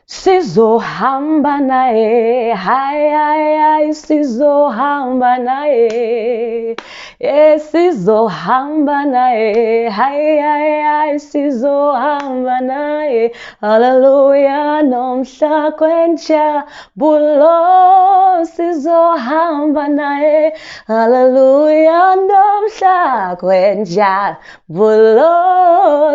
Sizohamba naye, hai hai hai, sizohamba naye. Sizohamba naye, hai hai hai, sizohamba naye. Hallelujah, nomhla kwenjabulo, sizohamba naye. Hallelujah, nomhla kwenjabulo,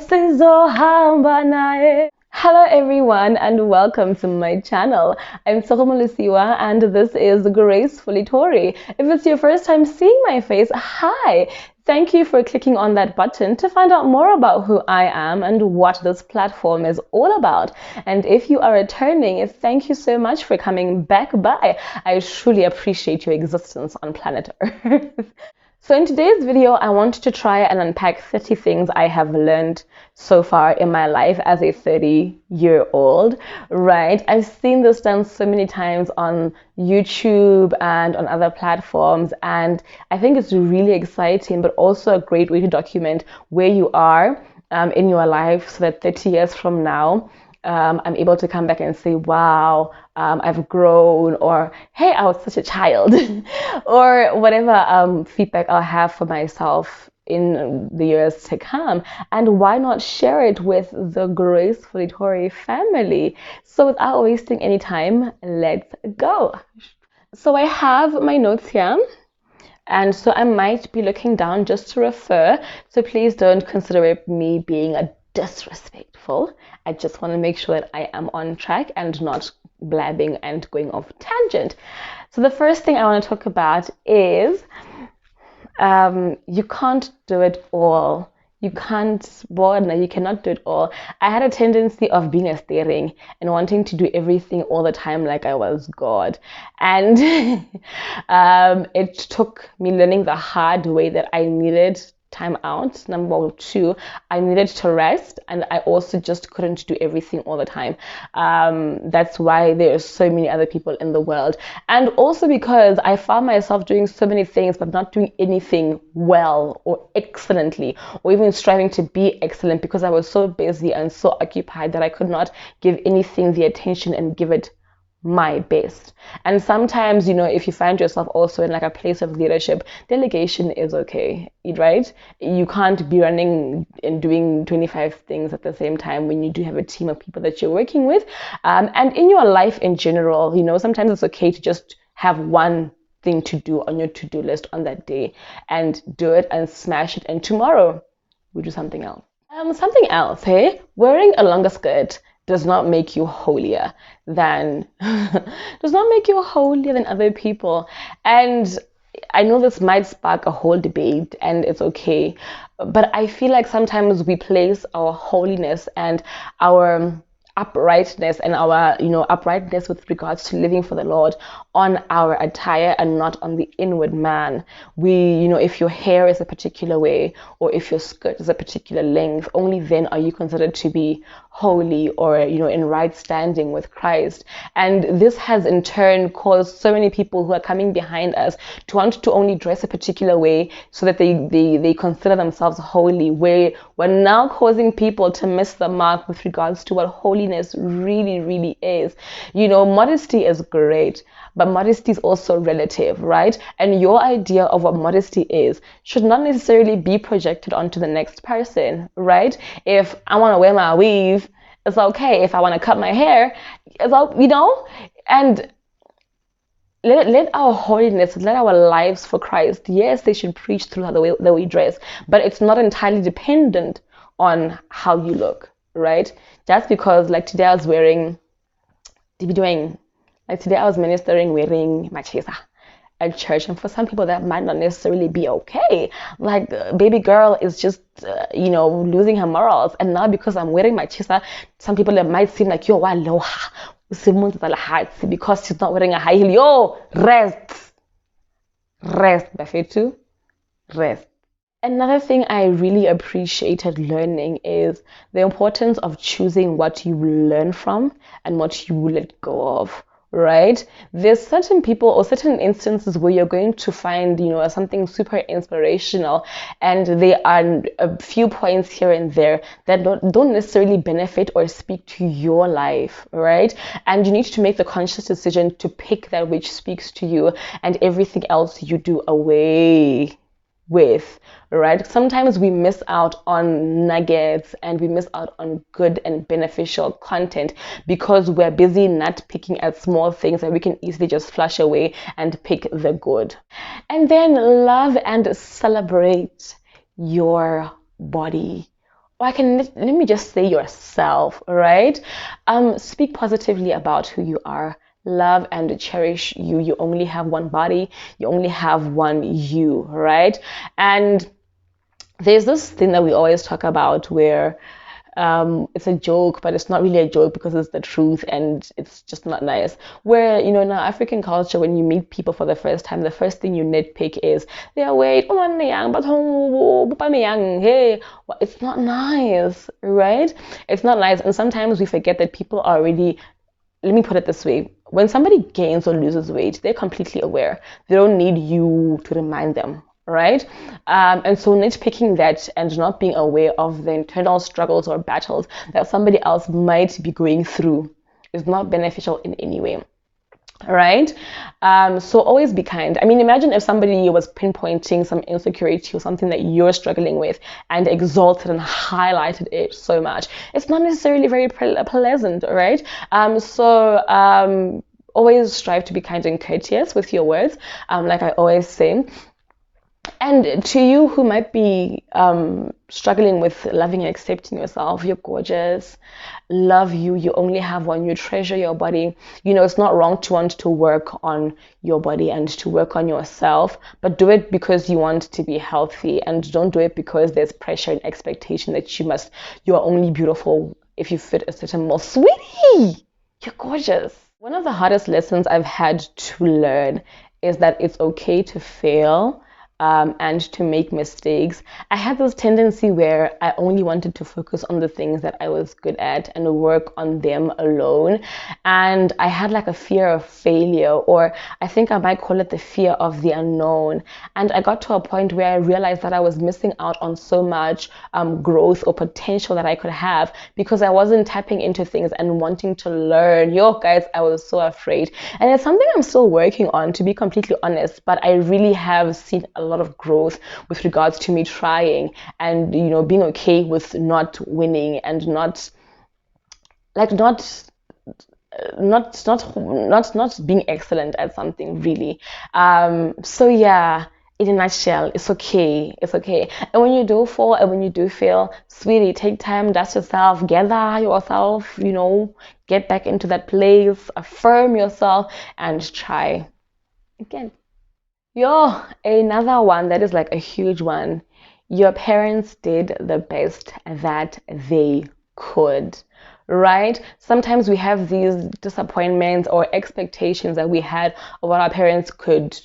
sizohamba naye. Hello everyone and welcome to my channel. I'm Sokomolisiwa and this is Gracefully Tori. If it's your first time seeing my face, hi! Thank you for clicking on that button to find out more about who I am and what this platform is all about. And if you are returning, thank you so much for coming back by. I truly appreciate your existence on planet Earth. So in today's video, I want to try and unpack 30 things I have learned so far in my life as a 30-year-old, right? I've seen this done so many times on YouTube and on other platforms, and I think it's really exciting, but also a great way to document where you are in your life so that 30 years from now, I'm able to come back and say, wow, I've grown, or hey, I was such a child, or whatever feedback I'll have for myself in the years to come. And why not share it with the Gracefully Tori family? So without wasting any time, let's go. So I have my notes here. And so I might be looking down just to refer. So please don't consider it me being a disrespectful. I just want to make sure that I am on track and not blabbing and going off tangent. So the first thing I want to talk about is you can't do it all. You cannot do it all. I had a tendency of being a steering and wanting to do everything all the time like I was God. And it took me learning the hard way that I needed time out. Number two, I needed to rest, and I also just couldn't do everything all the time. That's why there are so many other people in the world, and also because I found myself doing so many things but not doing anything well or excellently, or even striving to be excellent, because I was so busy and so occupied that I could not give anything the attention and give it my best. And sometimes, if you find yourself also in like a place of leadership, delegation is okay, right? You can't be running and doing 25 things at the same time when you do have a team of people that you're working with. And in your life in general, sometimes it's okay to just have one thing to do on your to-do list on that day and do it and smash it. And tomorrow we do something else. Hey? Wearing a longer skirt does not make you holier than other people. And I know this might spark a whole debate, and it's okay, but I feel like sometimes we place our holiness and our uprightness and our uprightness with regards to living for the Lord on our attire and not on the inward man. If your hair is a particular way or if your skirt is a particular length, only then are you considered to be holy or in right standing with Christ. And this has in turn caused so many people who are coming behind us to want to only dress a particular way so that they consider themselves holy, where we're now causing people to miss the mark with regards to what holiness really, really is. Modesty is great, but modesty is also relative, right? And your idea of what modesty is should not necessarily be projected onto the next person, right? If I want to wear my weave, it's okay. If I want to cut my hair, it's all, and let our holiness, let our lives for Christ, yes, they should preach through the way that we dress, but it's not entirely dependent on how you look, right? Just because like today I was ministering wearing machisa at church, and for some people that might not necessarily be okay. Like baby girl is just losing her morals, and now because I'm wearing machisa, some people that might seem like yo waloha because she's not wearing a high heel. Yo, rest bafethu, rest. Another thing I really appreciated learning is the importance of choosing what you learn from and what you let go of, right? There's certain people or certain instances where you're going to find, something super inspirational, and there are a few points here and there that don't necessarily benefit or speak to your life, right? And you need to make the conscious decision to pick that which speaks to you, and everything else you do away with, right? Sometimes we miss out on nuggets and we miss out on good and beneficial content because we're busy not picking at small things that we can easily just flush away and pick the good. And then love and celebrate your body. Or let me just say yourself, right? Speak positively about who you are. Love and cherish you. You only have one body. You only have one you, right? And there's this thing that we always talk about where it's a joke, but it's not really a joke because it's the truth and it's just not nice. Where, in our African culture, when you meet people for the first time, the first thing you nitpick is their weight. Hey, it's not nice, right? It's not nice. And sometimes we forget that people are already, let me put it this way. When somebody gains or loses weight, they're completely aware. They don't need you to remind them, right? And so nitpicking that and not being aware of the internal struggles or battles that somebody else might be going through is not beneficial in any way. Right? So always be kind. I mean, imagine if somebody was pinpointing some insecurity or something that you're struggling with and exalted and highlighted it so much. It's not necessarily very pleasant, right? So always strive to be kind and courteous with your words, like I always say. And to you who might be struggling with loving and accepting yourself, you're gorgeous, love you, you only have one, you treasure your body. It's not wrong to want to work on your body and to work on yourself, but do it because you want to be healthy, and don't do it because there's pressure and expectation that you're only beautiful if you fit a certain mold. Sweetie, you're gorgeous. One of the hardest lessons I've had to learn is that it's okay to fail. And to make mistakes. I had this tendency where I only wanted to focus on the things that I was good at and work on them alone. And I had like a fear of failure, or I think I might call it the fear of the unknown. And I got to a point where I realized that I was missing out on so much growth or potential that I could have because I wasn't tapping into things and wanting to learn. Yo, guys, I was so afraid. And it's something I'm still working on, to be completely honest, but I really have seen a lot of growth with regards to me trying and being okay with not winning and not being excellent at something, really. So yeah, in a nutshell, it's okay. And when you do fall and when you do fail, sweetie, take time, dust yourself, gather yourself, get back into that place, affirm yourself, and try again. Yo, another one that is like a huge one. Your parents did the best that they could, right? Sometimes we have these disappointments or expectations that we had of what our parents could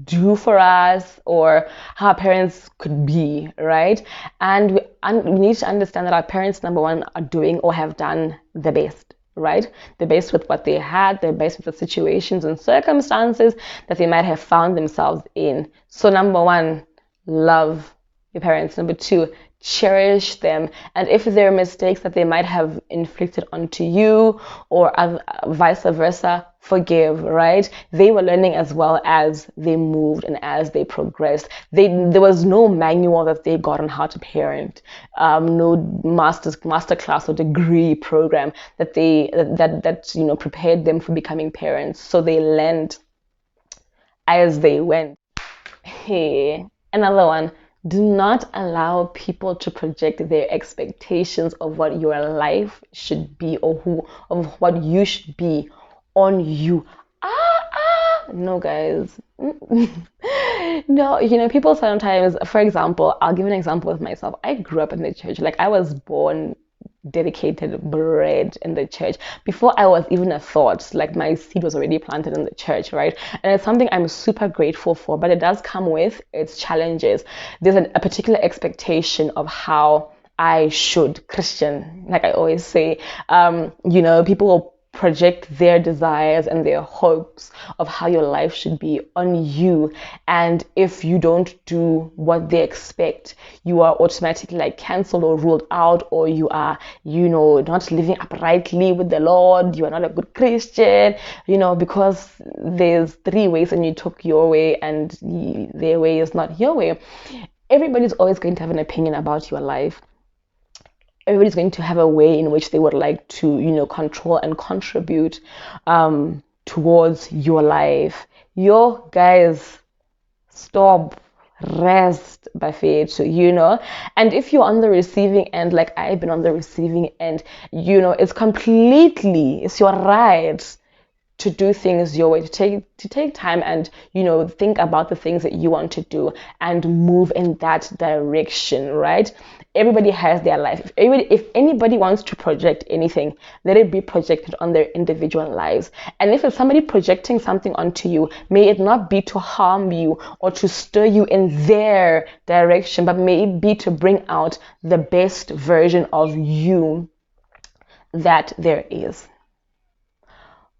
do for us or how our parents could be, right? And we need to understand that our parents, number one, are doing or have done the best. Right? The best with what they had, the best with the situations and circumstances that they might have found themselves in. So number one, love your parents. Number two, cherish them. And if there are mistakes that they might have inflicted onto you or vice versa, forgive, right? They were learning as well as they moved and as they progressed. There was no manual that they got on how to parent, no master class or degree program that prepared them for becoming parents. So they learned as they went. Hey, another one. Do not allow people to project their expectations of what your life should be or of what you should be on you. No, guys. No, people sometimes, for example, I'll give an example with myself. I grew up in the church. Like, I was born dedicated, bred in the church. Before I was even a thought, like my seed was already planted in the church, right? And it's something I'm super grateful for, but it does come with its challenges. There's a particular expectation of how I should Christian, like I always say. People will project their desires and their hopes of how your life should be on you. And if you don't do what they expect, you are automatically like cancelled or ruled out, or you are, not living uprightly with the Lord. You are not a good Christian, because there's 3 ways and you took your way and their way is not your way. Everybody's always going to have an opinion about your life. Everybody's going to have a way in which they would like to, control and contribute towards your life. Yo, guys, stop, rest, buffet, and if you're on the receiving end, like I've been on the receiving end, it's your right to do things your way, to take time and think about the things that you want to do and move in that direction, right? Everybody has their life. If anybody wants to project anything, let it be projected on their individual lives. And if it's somebody projecting something onto you, may it not be to harm you or to stir you in their direction, but may it be to bring out the best version of you that there is.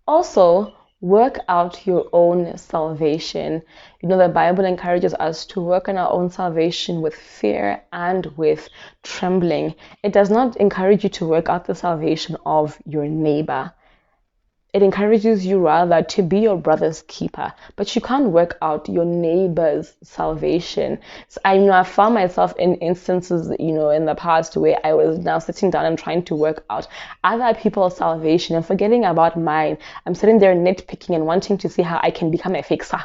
Also, work out your own salvation. The Bible encourages us to work on our own salvation with fear and with trembling. It does not encourage you to work out the salvation of your neighbor. It encourages you rather to be your brother's keeper, but you can't work out your neighbor's salvation. So I found myself in instances, in the past where I was now sitting down and trying to work out other people's salvation and forgetting about mine. I'm sitting there nitpicking and wanting to see how I can become a fixer,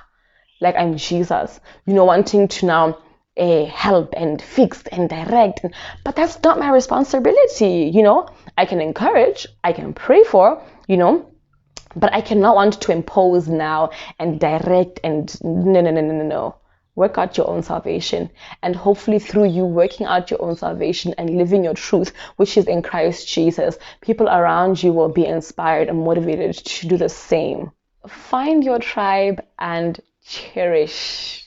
like I'm Jesus, wanting to now help and fix and direct, but that's not my responsibility. I can encourage, I can pray for, but I cannot want to impose now and direct and no. Work out your own salvation, and hopefully through you working out your own salvation and living your truth, which is in Christ Jesus, people around you will be inspired and motivated to do the same. Find your tribe and cherish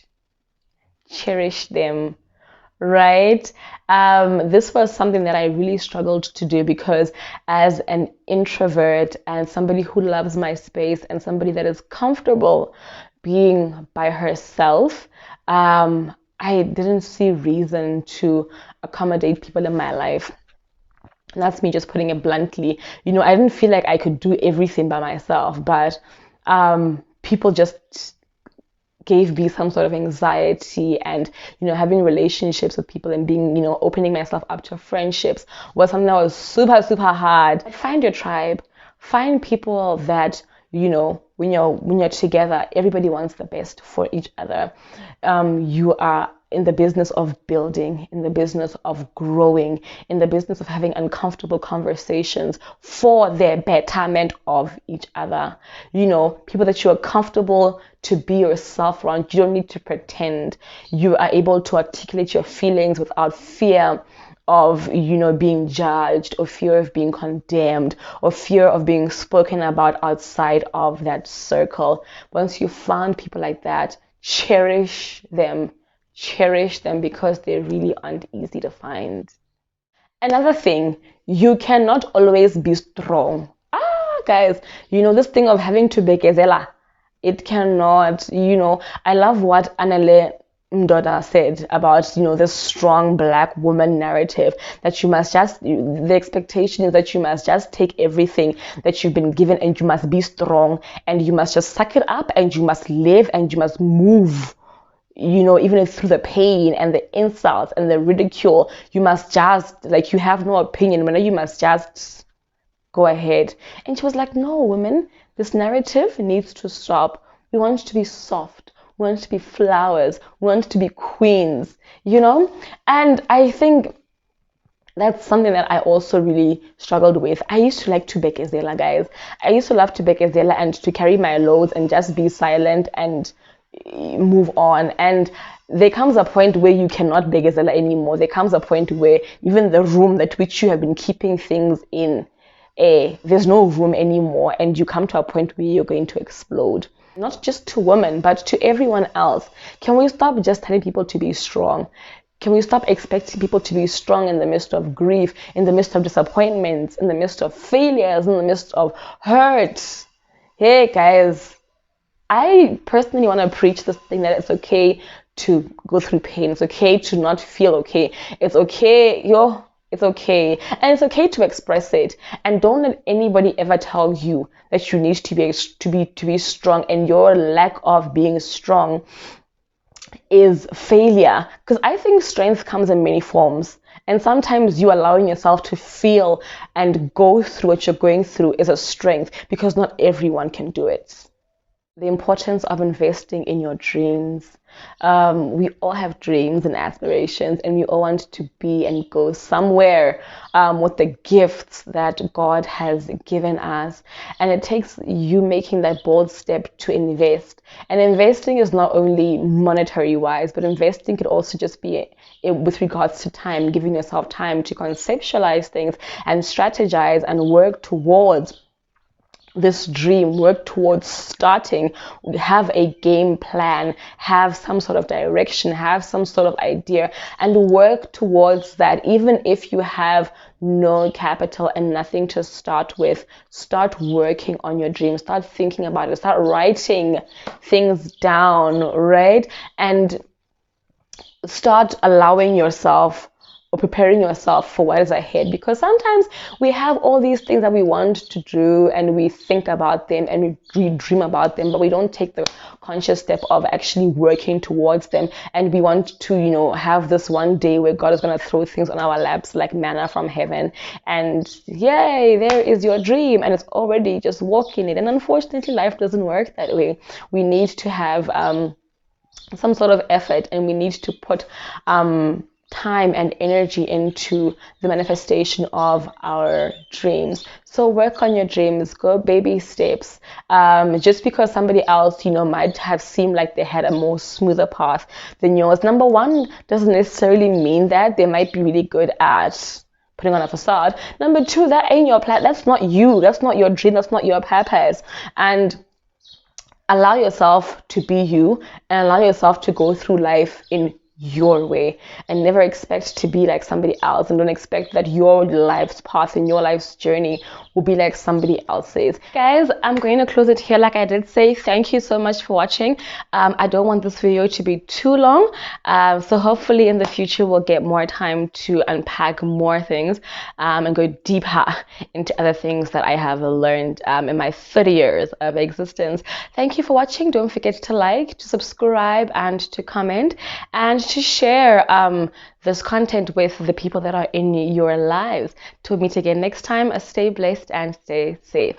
them. Right? This was something that I really struggled to do, because as an introvert and somebody who loves my space and somebody that is comfortable being by herself, I didn't see reason to accommodate people in my life. And that's me just putting it bluntly. I didn't feel like I could do everything by myself, but people just gave me some sort of anxiety, and having relationships with people and being opening myself up to friendships was something that was super hard. Find your tribe, find people that when you're together, everybody wants the best for each other. You are in the business of building, in the business of growing, in the business of having uncomfortable conversations for the betterment of each other. People that you are comfortable to be yourself around. You don't need to pretend. You are able to articulate your feelings without fear of being judged, or fear of being condemned, or fear of being spoken about outside of that circle. Once you found people like that, cherish them, because they really aren't easy to find. Another thing, you cannot always be strong. Guys, this thing of having to be zilla, it cannot. I love what Anale Mdoda said about the strong black woman narrative, that you must just, the expectation is that you must just take everything that you've been given and you must be strong and you must just suck it up and you must live and you must move, even through the pain and the insults and the ridicule. You must just, like, you have no opinion, you must just go ahead. And she was like, no, women, this narrative needs to stop. We want to be soft. We want to be flowers. We want to be queens, And I think that's something that I also really struggled with. I used to like to bekezela, guys. I used to love to bekezela and to carry my loads and just be silent and move on. And there comes a point where you cannot bekezela anymore. There comes a point where even the room that which you have been keeping things in, there's no room anymore, and you come to a point where you're going to explode. Not just to women, but to everyone else. Can we stop just telling people to be strong? Can we stop expecting people to be strong in the midst of grief, in the midst of disappointments, in the midst of failures, in the midst of hurt? Hey guys, I personally want to preach this thing that it's okay to go through pain. It's okay to not feel okay. It's okay, it's okay. And it's okay to express it. And don't let anybody ever tell you that you need to be strong, and your lack of being strong is failure. Because I think strength comes in many forms. And sometimes you allowing yourself to feel and go through what you're going through is a strength, because not everyone can do it. The importance of investing in your dreams. We all have dreams and aspirations, and we all want to be and go somewhere with the gifts that God has given us. And it takes you making that bold step to invest. And investing is not only monetary wise, but investing could also just be with regards to time, giving yourself time to conceptualize things and strategize and work towards this dream, work towards starting, have a game plan, have some sort of direction, have some sort of idea, and work towards that. Even if you have no capital and nothing to start with, start working on your dream, start thinking about it, start writing things down, right? And start allowing yourself or preparing yourself for what is ahead, because sometimes we have all these things that we want to do and we think about them and we dream about them, but we don't take the conscious step of actually working towards them. And we want to, have this one day where God is going to throw things on our laps like manna from heaven, and yay, there is your dream, and it's already just walking it. And unfortunately, life doesn't work that way. We need to have some sort of effort, and we need to put time and energy into the manifestation of our dreams. So work on your dreams, go baby steps. Just because somebody else, might have seemed like they had a more smoother path than yours, number one, doesn't necessarily mean that they might be really good at putting on a facade. Number two, that ain't your plan. That's not you. That's not your dream. That's not your purpose. And allow yourself to be you, and allow yourself to go through life in your way, and never expect to be like somebody else, and don't expect that your life's path and your life's journey will be like somebody else's. Guys, I'm going to close it here. Like I did say, thank you so much for watching. I don't want this video to be too long, so hopefully in the future we'll get more time to unpack more things and go deeper into other things that I have learned in my 30 years of existence. Thank you for watching. Don't forget to like, to subscribe, and to comment, and to share this content with the people that are in your lives. Till we meet again next time, stay blessed and stay safe.